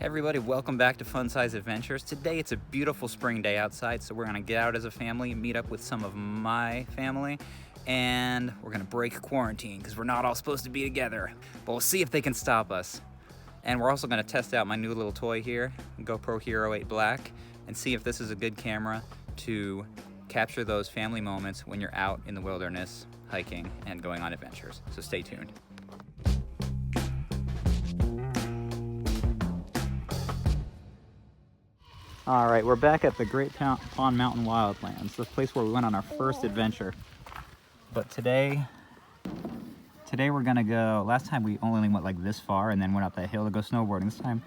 Hey everybody, welcome back to Fun Size Adventures. Today it's a beautiful spring day outside, so we're gonna get out as a family, meet up with some of my family, and we're gonna break quarantine because we're not all supposed to be together. But we'll see if they can stop us. And we're also gonna test out my new little toy here, GoPro Hero 8 Black, and see if this is a good camera to capture those family moments when you're out in the wilderness, hiking and going on adventures. So stay tuned. All right, we're back at the Great Pond Wildlands, the place where we went on our first adventure. But today we're gonna go, last time we only went like this far and then went up that hill to go snowboarding. This time,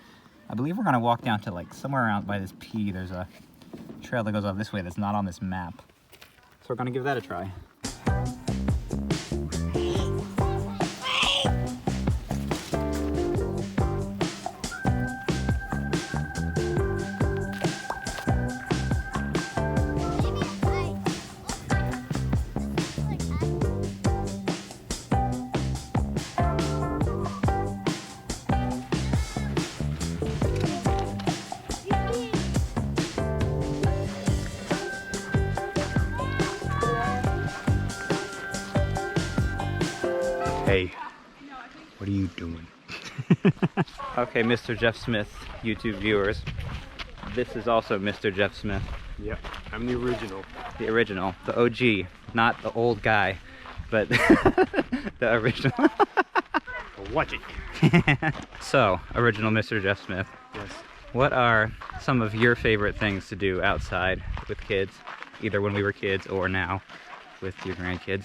I believe we're gonna walk down to like somewhere around by this P. There's a trail that goes off this way that's not on this map. So we're gonna give that a try. Hey, what are you doing? Okay, Mr. Jeff Smith, YouTube viewers. This is also Mr. Jeff Smith. Yep, I'm the original. The original, the OG, not the old guy, but the original. Watch it. So, original Mr. Jeff Smith. Yes. What are some of your favorite things to do outside with kids, either when we were kids or now with your grandkids?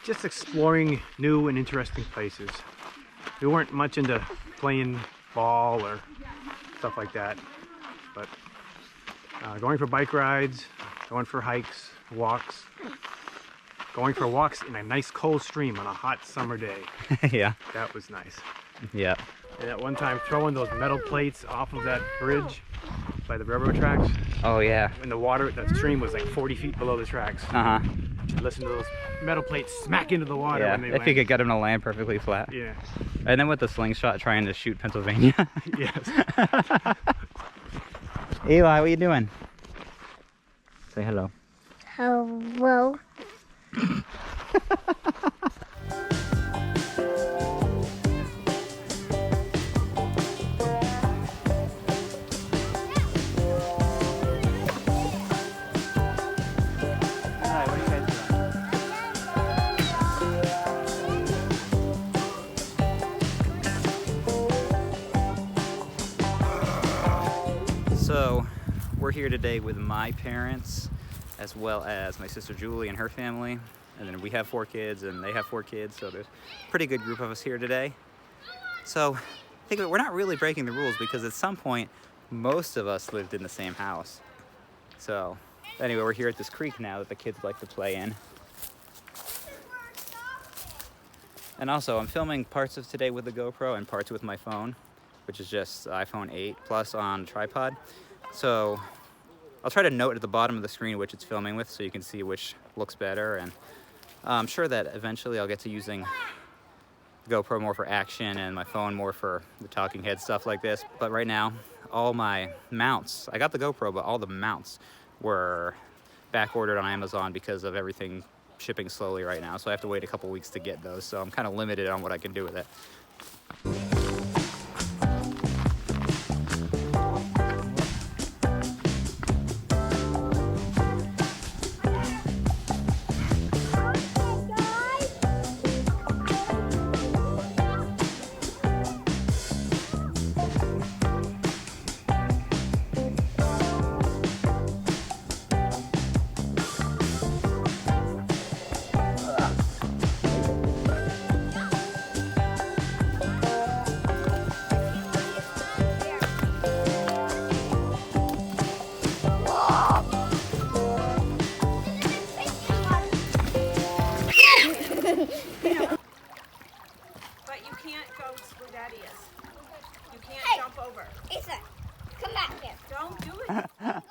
Just exploring new and interesting places. We weren't much into playing ball or stuff like that, but going for bike rides, going for hikes, walks, going for walks in a nice cold stream on a hot summer day. Yeah. That was nice. Yeah. And at one time throwing those metal plates off of that bridge by the railroad tracks. Oh yeah. And the water, that stream was like 40 feet below the tracks. Uh-huh. Listen to those metal plates smack into the water Yeah, when they if land. you could get them to land perfectly flat. Yeah. And then with the slingshot trying to shoot Pennsylvania. Yes. Eli, what are you doing? Say hello. Hello. Hi, what are you guys doing? So, we're here today with my parents, as well as my sister Julie and her family. And then we have 4 kids and they have 4 kids, so there's a pretty good group of us here today. So, think of it, we're not really breaking the rules because at some point, most of us lived in the same house. So, anyway, we're here at this creek now that the kids like to play in. And also, I'm filming parts of today with the GoPro and parts with my phone, which is just iPhone 8 Plus on tripod. So, I'll try to note at the bottom of the screen which it's filming with so you can see which looks better. And I'm sure that eventually I'll get to using GoPro more for action and my phone more for the talking head stuff like this. But right now, all my mounts, I got the GoPro, but all the mounts were back ordered on Amazon because of everything shipping slowly right now. So I have to wait a couple weeks to get those. So I'm kind of limited on what I can do with it.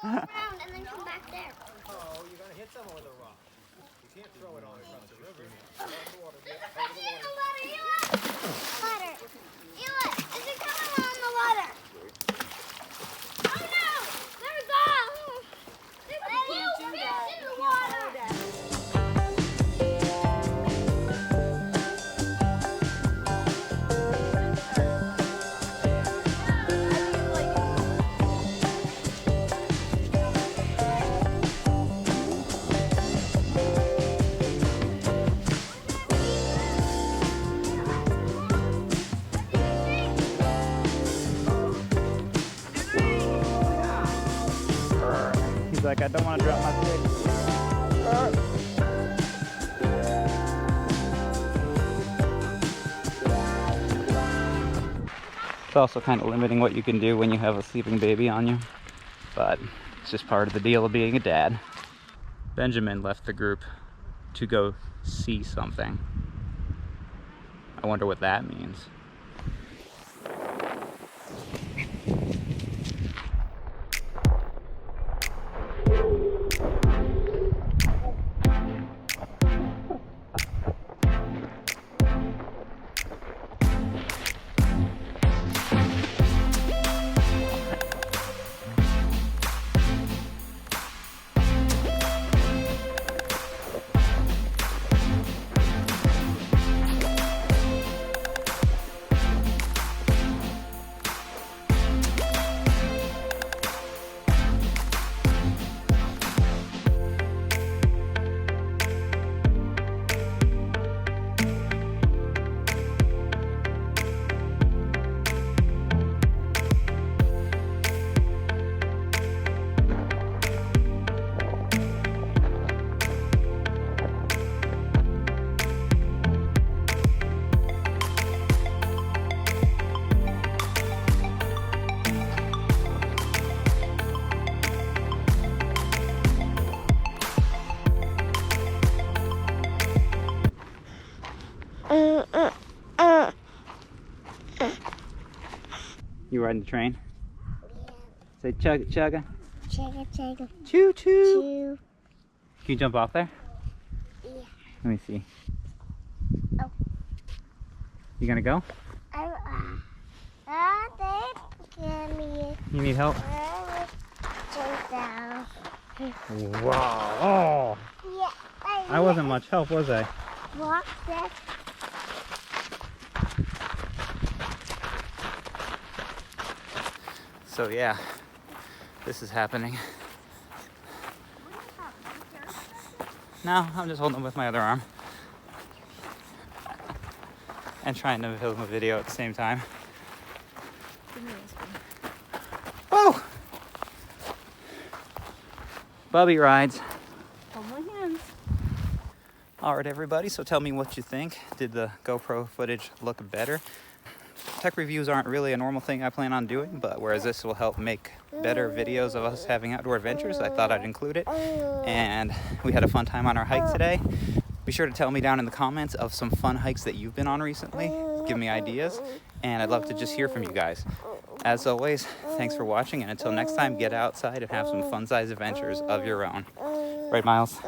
Around and then come back there. Oh, you're gonna hit someone with a rock. You can't throw it all across the river. Ladder. Eli, is it coming on the ladder? He's like, I don't want to drop my stick. It's also kind of limiting what you can do when you have a sleeping baby on you, but it's just part of the deal of being a dad. Benjamin left the group to go see something. I wonder what that means. You riding the train? Yeah. Say chugga chugga. Chugga chugga. Choo choo. Choo. Can you jump off there? Yeah. Let me see. Oh. You gonna go? You need help? Jump down. Wow. Yeah. I wasn't much help, was I? Walk that. So yeah, this is happening. No, I'm just holding him with my other arm. And trying to film a video at the same time. Oh! Bubby rides. Hold my hands. Alright everybody, so tell me what you think. Did the GoPro footage look better? Tech reviews aren't really a normal thing I plan on doing, but whereas this will help make better videos of us having outdoor adventures, I thought I'd include it. And we had a fun time on our hike today. Be sure to tell me down in the comments of some fun hikes that you've been on recently. Give me ideas, and I'd love to just hear from you guys. As always, thanks for watching, and until next time, get outside and have some fun-sized adventures of your own. Right, Miles?